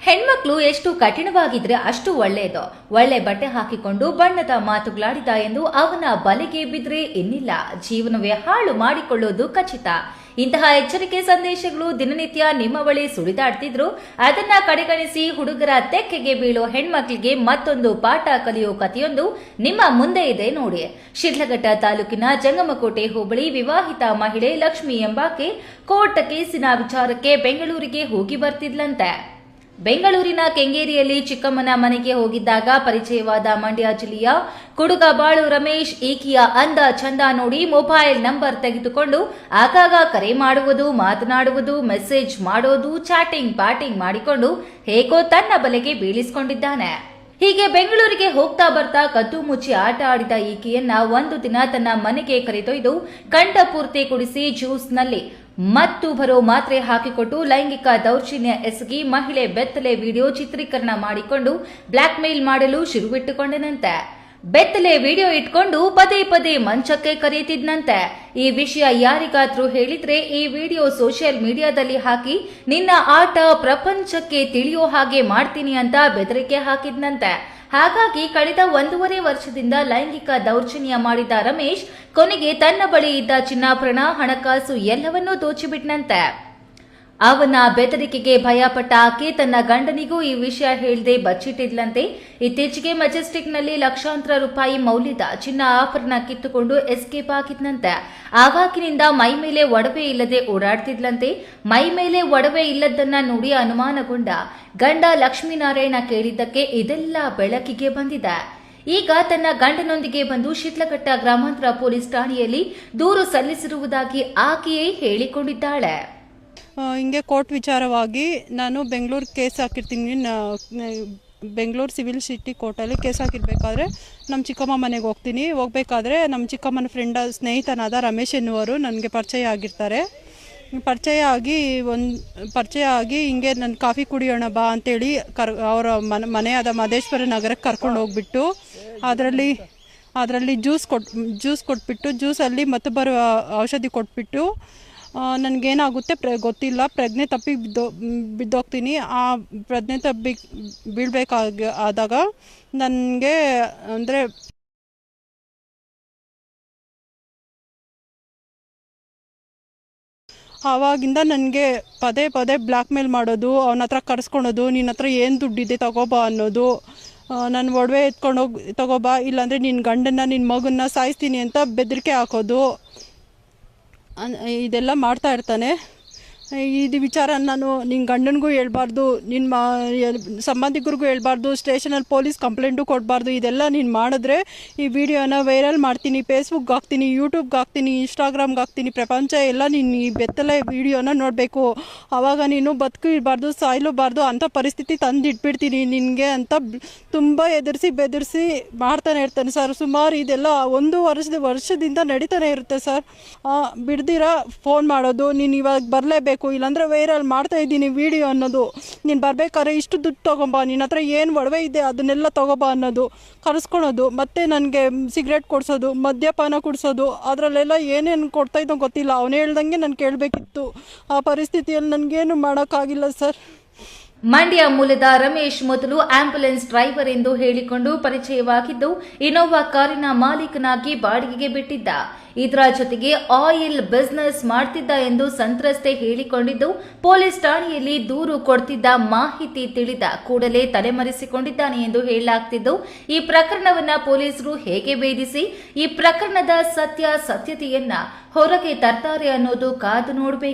ಹೆಣ್ಮಕ್ಳು ಎಷ್ಟು ಕಠಿಣವಾಗಿದ್ರೆ ಅಷ್ಟು ಒಳ್ಳೆಯದು. ಒಳ್ಳೆ ಬಟ್ಟೆ ಹಾಕಿಕೊಂಡು ಬಣ್ಣದ ಮಾತುಗಳಾಡಿದ ಎಂದು ಅವನ ಬಲೆಗೆ ಬಿದ್ರೆ ಇನ್ನಿಲ್ಲ, ಜೀವನವೇ ಹಾಳು ಮಾಡಿಕೊಳ್ಳುವುದು ಖಚಿತ. ಇಂತಹ ಎಚ್ಚರಿಕೆ ಸಂದೇಶಗಳು ದಿನನಿತ್ಯ ನಿಮ್ಮ ಬಳಿ ಸುಳಿದಾಡ್ತಿದ್ರು. ಅದನ್ನ ಕಡೆಗಣಿಸಿ ಹುಡುಗರ ತೆಕ್ಕೆಗೆ ಬೀಳೋ ಹೆಣ್ಮಕ್ಳಿಗೆ ಮತ್ತೊಂದು ಪಾಠ ಕಲಿಯೋ ಕಥೆಯೊಂದು ನಿಮ್ಮ ಮುಂದೆ ಇದೆ ನೋಡಿ. ಶಿಡ್ಲಘಟ್ಟ ತಾಲೂಕಿನ ಜಂಗಮಕೋಟೆ ಹೋಬಳಿ ವಿವಾಹಿತ ಮಹಿಳೆ ಲಕ್ಷ್ಮಿ ಎಂಬಾಕೆ ಕೋರ್ಟ್ ಕೇಸಿನ ವಿಚಾರಕ್ಕೆ ಬೆಂಗಳೂರಿಗೆ ಹೋಗಿ ಬರ್ತಿದ್ಲಂತೆ. ಬೆಂಗಳೂರಿನ ಕೆಂಗೇರಿಯಲ್ಲಿ ಚಿಕ್ಕಮ್ಮನ ಮನೆಗೆ ಹೋಗಿದ್ದಾಗ ಪರಿಚಯವಾದ ಮಂಡ್ಯ ಜಿಲ್ಲೆಯ ಕುಡುಗಬಾಳು ರಮೇಶ್ ಈಕೆಯ ಅಂದ ಚಂದ ನೋಡಿ ಮೊಬೈಲ್ ನಂಬರ್ ತೆಗೆದುಕೊಂಡು ಆಗಾಗ ಕರೆ ಮಾಡುವುದು, ಮಾತನಾಡುವುದು, ಮೆಸೇಜ್ ಮಾಡೋದು, ಚಾಟಿಂಗ್ ಪಾಟಿಂಗ್ ಮಾಡಿಕೊಂಡು ಹೇಗೋ ತನ್ನ ಬಲೆಗೆ ಬೀಳಿಸಿಕೊಂಡಿದ್ದಾನೆ. ಹೀಗೆ ಬೆಂಗಳೂರಿಗೆ ಹೋಗ್ತಾ ಬರ್ತಾ ಕದ್ದು ಮುಚ್ಚಿ ಆಟ ಆಡಿದ ಈಕೆಯನ್ನ ಒಂದು ದಿನ ತನ್ನ ಮನೆಗೆ ಕರೆದೊಯ್ದು ಕಂಠ ಪೂರ್ತಿ ಕುಡಿಸಿ ಜ್ಯೂಸ್ನಲ್ಲಿ ಮತ್ತು ಬರೋ ಮಾತ್ರೆ ಹಾಕಿಕೊಟ್ಟು ಲೈಂಗಿಕ ದೌರ್ಜನ್ಯ ಎಸಗಿ ಮಹಿಳೆ ಬೆತ್ತಲೆ ವಿಡಿಯೋ ಚಿತ್ರೀಕರಣ ಮಾಡಿಕೊಂಡು ಬ್ಲಾಕ್ ಮೇಲ್ ಮಾಡಲು ಶುರುವಿಟ್ಟುಕೊಂಡನಂತೆ. ಬೆತ್ತಲೆ ವಿಡಿಯೋ ಇಟ್ಕೊಂಡು ಪದೇ ಪದೇ ಮಂಚಕ್ಕೆ ಕರೆಯುತ್ತಿದ್ದಂತೆ. ಈ ವಿಷಯ ಯಾರಿಗಾದ್ರೂ ಹೇಳಿದ್ರೆ ಈ ವಿಡಿಯೋ ಸೋಷಿಯಲ್ ಮೀಡಿಯಾದಲ್ಲಿ ಹಾಕಿ ನಿನ್ನ ಆಟ ಪ್ರಪಂಚಕ್ಕೆ ತಿಳಿಯೋ ಹಾಗೆ ಮಾಡ್ತೀನಿ ಅಂತ ಬೆದರಿಕೆ ಹಾಕಿದ್ನಂತೆ. ಹಾಗಾಗಿ ಕಳೆದ 1.5 ವರ್ಷದಿಂದ ಲೈಂಗಿಕ ದೌರ್ಜನ್ಯ ಮಾಡಿದ ರಮೇಶ್ ಕೊನೆಗೆ ತನ್ನ ಬಳಿ ಇದ್ದ ಚಿನ್ನಾಭರಣ, ಹಣಕಾಸು ಎಲ್ಲವನ್ನೂ ದೋಚಿಬಿಟ್ನಂತೆ. ಅವನ ಬೆದರಿಕೆಗೆ ಭಯಪಟ್ಟ ಆಕೆ ತನ್ನ ಗಂಡನಿಗೂ ಈ ವಿಷಯ ಹೇಳದೆ ಬಚ್ಚಿಟ್ಟಿದ್ಲಂತೆ. ಇತ್ತೀಚೆಗೆ ಮೆಜೆಸ್ಟಿಕ್ನಲ್ಲಿ ಲಕ್ಷಾಂತರ ರೂಪಾಯಿ ಮೌಲ್ಯದ ಚಿನ್ನ ಆಭರಣ ಕಿತ್ತುಕೊಂಡು ಎಸ್ಕೇಪ್ ಆಗಿದ್ನಂತೆ. ಆವಾಗಿನಿಂದ ಮೈ ಮೇಲೆ ಒಡವೆ ಇಲ್ಲದೆ ಓಡಾಡ್ತಿದ್ಲಂತೆ. ಮೈ ಮೇಲೆ ಒಡವೆ ಇಲ್ಲದನ್ನ ನೋಡಿ ಅನುಮಾನಗೊಂಡ ಗಂಡ ಲಕ್ಷ್ಮೀನಾರಾಯಣ ಕೇಳಿದ್ದಕ್ಕೆ ಇದೆಲ್ಲ ಬೆಳಕಿಗೆ ಬಂದಿದೆ. ಈಗ ತನ್ನ ಗಂಡನೊಂದಿಗೆ ಬಂದು ಶಿಡ್ಲಘಟ್ಟ ಗ್ರಾಮಾಂತರ ಪೊಲೀಸ್ ಠಾಣೆಯಲ್ಲಿ ದೂರು ಸಲ್ಲಿಸಿರುವುದಾಗಿ ಆಕೆಯೇ ಹೇಳಿಕೊಂಡಿದ್ದಾಳೆ. ಹಿಂಗೆ ಕೋರ್ಟ್ ವಿಚಾರವಾಗಿ ನಾನು ಬೆಂಗಳೂರು ಕೇಸ್ ಹಾಕಿರ್ತೀನಿ. ಬೆಂಗಳೂರು ಸಿವಿಲ್ ಸಿಟಿ ಕೋರ್ಟಲ್ಲಿ ಕೇಸ್ ಹಾಕಿರ್ಬೇಕಾದ್ರೆ ನಮ್ಮ ಚಿಕ್ಕಮ್ಮ ಮನೆಗೆ ಹೋಗಬೇಕಾದ್ರೆ ನಮ್ಮ ಚಿಕ್ಕಮ್ಮನ ಸ್ನೇಹಿತನಾದ ರಮೇಶ್ ಎನ್ನುವರು ನನಗೆ ಪರಿಚಯ ಆಗಿರ್ತಾರೆ. ಪರಿಚಯ ಆಗಿ ಹಿಂಗೆ ನನ್ನ ಕಾಫಿ ಕುಡಿಯೋಣ ಬಾ ಅಂತೇಳಿ ಅವರ ಮನೆಯಾದ ಮಹದೇಶ್ವರ ನಗರಕ್ಕೆ ಕರ್ಕೊಂಡು ಹೋಗ್ಬಿಟ್ಟು ಅದರಲ್ಲಿ ಜ್ಯೂಸ್ ಕೊಟ್ಬಿಟ್ಟು ಜ್ಯೂಸಲ್ಲಿ ಮತ್ತೊಬ್ಬರು ಔಷಧಿ ಕೊಟ್ಬಿಟ್ಟು ನನಗೇನಾಗುತ್ತೆ ಗೊತ್ತಿಲ್ಲ, ಪ್ರಜ್ಞೆ ತಪ್ಪಿ ಬಿದ್ದೋಗ್ತೀನಿ. ಆ ಪ್ರಜ್ಞೆ ತಪ್ಪಿ ಆದಾಗ ನನಗೆ ಅಂದರೆ ಆವಾಗಿಂದ ನನಗೆ ಪದೇ ಪದೇ ಬ್ಲ್ಯಾಕ್ ಮೇಲ್ ಮಾಡೋದು, ಅವನ ಹತ್ರ ಕರೆಸ್ಕೊಳೋದು, ನಿನ್ನ ಹತ್ರ ಏನು ದುಡ್ಡಿದೆ ತಗೋಬಾ ಅನ್ನೋದು, ನನ್ನ ಒಡವೆ ಎತ್ಕೊಂಡೋಗಿ ತಗೋಬಾ, ಇಲ್ಲಾಂದರೆ ನಿನ್ನ ಗಂಡನ್ನ ನಿನ್ನ ಮಗನ್ನ ಸಾಯಿಸ್ತೀನಿ ಅಂತ ಬೆದರಿಕೆ ಹಾಕೋದು, ಇದೆಲ್ಲ ಮಾಡ್ತಾ ಇರ್ತಾನೆ. ಇದು ವಿಚಾರ ನಾನು ನಿನ್ನ ಗಂಡನಿಗೂ ಹೇಳ್ಬಾರ್ದು, ನಿನ್ನ ಸಂಬಂಧಿಕರಿಗೂ ಹೇಳ್ಬಾರ್ದು, ಸ್ಟೇಷನಲ್ಲಿ ಪೊಲೀಸ್ ಕಂಪ್ಲೇಂಟು ಕೊಡಬಾರ್ದು. ಇದೆಲ್ಲ ನೀನು ಮಾಡಿದ್ರೆ ಈ ವಿಡಿಯೋನ ವೈರಲ್ ಮಾಡ್ತೀನಿ, ಫೇಸ್ಬುಕ್ಗೆ ಹಾಕ್ತೀನಿ, ಯೂಟ್ಯೂಬ್ಗೆ ಹಾಕ್ತೀನಿ, ಇನ್ಸ್ಟಾಗ್ರಾಮ್ಗೆ ಹಾಕ್ತೀನಿ, ಪ್ರಪಂಚ ಎಲ್ಲ ನೀನು ಈ ಬೆತ್ತಲೆ ವಿಡಿಯೋನ ನೋಡಬೇಕು. ಆವಾಗ ನೀನು ಬದುಕಿರಬಾರ್ದು, ಸಾಯಲೂಬಾರ್ದು ಅಂಥ ಪರಿಸ್ಥಿತಿ ತಂದಿಟ್ಬಿಡ್ತೀನಿ ನಿನಗೆ ಅಂತ ತುಂಬ ಬೆದರಿಸಿ ಮಾಡ್ತಾನೆ ಇರ್ತಾನೆ ಸರ್. ಸುಮಾರು ಇದೆಲ್ಲ 1 ವರ್ಷದಿಂದ ನಡೀತಾನೆ ಇರುತ್ತೆ ಸರ್. ಬಿಡ್ದಿರ ಫೋನ್ ಮಾಡೋದು, ನೀನು ಇವಾಗ ಬರಲೇಬೇಕು, ಇಲ್ಲಾಂದರೆ ವೈರಲ್ ಮಾಡ್ತಾ ಇದ್ದೀನಿ ವಿಡಿಯೋ ಅನ್ನೋದು, ನೀನು ಬರಬೇಕಾದ್ರೆ ಇಷ್ಟು ದುಡ್ಡು ತೊಗೊಂಬಾ, ನಿನ್ನ ಹತ್ರ ಏನು ಒಡವೆ ಇದೆ ಅದನ್ನೆಲ್ಲ ತೊಗೊಬಾ ಅನ್ನೋದು, ಕರೆಸ್ಕೊಳೋದು, ಮತ್ತು ನನಗೆ ಸಿಗರೇಟ್ ಕೊಡಿಸೋದು, ಮದ್ಯಪಾನ ಕುಡಿಸೋದು, ಅದರಲ್ಲೆಲ್ಲ ಏನೇನು ಕೊಡ್ತಾಯಿದ್ದೋ ಗೊತ್ತಿಲ್ಲ. ಅವನು ಹೇಳ್ದಂಗೆ ನಾನು ಕೇಳಬೇಕಿತ್ತು. ಆ ಪರಿಸ್ಥಿತಿಯಲ್ಲಿ ನನಗೇನು ಮಾಡೋಕ್ಕಾಗಿಲ್ಲ ಸರ್. ಮಂಡ್ಯ ಮೂಲದ ರಮೇಶ್ ಮೊದಲು ಆಂಬ್ಯುಲೆನ್ಸ್ ಡ್ರೈವರ್ ಎಂದು ಹೇಳಿಕೊಂಡು ಪರಿಚಯವಾಗಿದ್ದು ಇನೋವಾ ಕಾರಿನ ಮಾಲೀಕನಾಗಿ ಬಾಡಿಗೆಗೆ ಬಿಟ್ಟಿದ್ದ. ಇದರ ಜೊತೆಗೆ ಆಯಿಲ್ ಬಿಸಿನೆಸ್ ಮಾಡ್ತಿದ್ದ ಎಂದು ಸಂತ್ರಸ್ತೆ ಹೇಳಿಕೊಂಡಿದ್ದು ಪೊಲೀಸ್ ಠಾಣೆಯಲ್ಲಿ ದೂರು ಕೊಡ್ತಿದ್ದ ಮಾಹಿತಿ ತಿಳಿದ ಕೂಡಲೇ ತಲೆಮರೆಸಿಕೊಂಡಿದ್ದಾನೆ ಎಂದು ಹೇಳಲಾಗ್ತಿದ್ದು, ಈ ಪ್ರಕರಣವನ್ನ ಪೊಲೀಸರು ಹೇಗೆ ಭೇದಿಸಿ ಈ ಪ್ರಕರಣದ ಸತ್ಯತೆಯನ್ನ ಹೊರಗೆ ತರ್ತಾರೆ ಅನ್ನೋದು ಕಾದು ನೋಡಬೇಕು.